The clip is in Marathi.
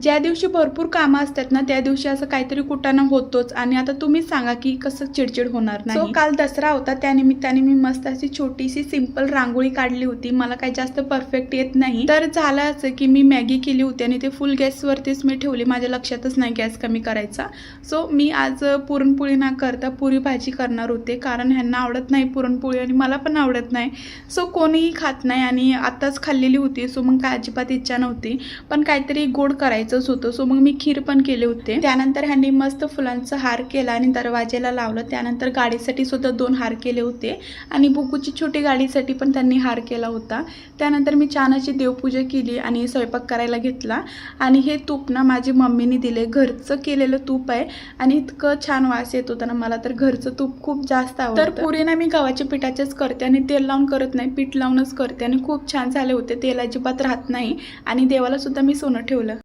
ज्या दिवशी भरपूर कामं असतात ना त्या दिवशी असं काहीतरी कुटाणा होतोच आणि आता तुम्हीच सांगा की कसं चिडचिड होणार नाही। सो काल दसरा होता, त्यानिमित्ताने मी मस्त अशी छोटीशी सिंपल रांगोळी काढली होती। मला काही जास्त परफेक्ट येत नाही, तर झालं असं की मी मॅगी केली होती आणि ते फुल गॅसवरतीच मी ठेवली, माझ्या लक्षातच नाही गॅस कमी करायचा। सो मी आज पुरणपोळी ना करता पुरी भाजी करणार होते, कारण ह्यांना आवडत नाही पुरणपोळी आणि मला पण आवडत नाही। सो कोणीही खात नाही आणि आताच खाल्लेली होती, सो मग काय अजिबात इच्छा नव्हती, पण काहीतरी गोड करायचंच होतं। सो मग मी खीर पण केले होते। त्यानंतर ह्यांनी मस्त फुलांचा हार केला आणि दरवाजेला लावलं। त्यानंतर गाडीसाठी सुद्धा 2 हार केले होते आणि बुकूची छोटी गाडीसाठी पण त्यांनी हार केला होता। त्यानंतर मी छान अशी देवपूजा केली आणि स्वयंपाक करायला घेतला। आणि हे तूप ना माझी मम्मीने दिले, घरचं केलेलं तूप आहे आणि इतकं छान वास येत होता ना, मला तर घरचं तूप खूप जास्त आवडतं। तर पुरी ना मी गव्हाच्या पिठाचेच करते आणि तेल लावून करत नाही, पीठ लावूनच करते आणि खूप छान झाले होते, तेल अजिबात राहत नाही आणि देवाला सुद्धा मी सोनं ठेवलं।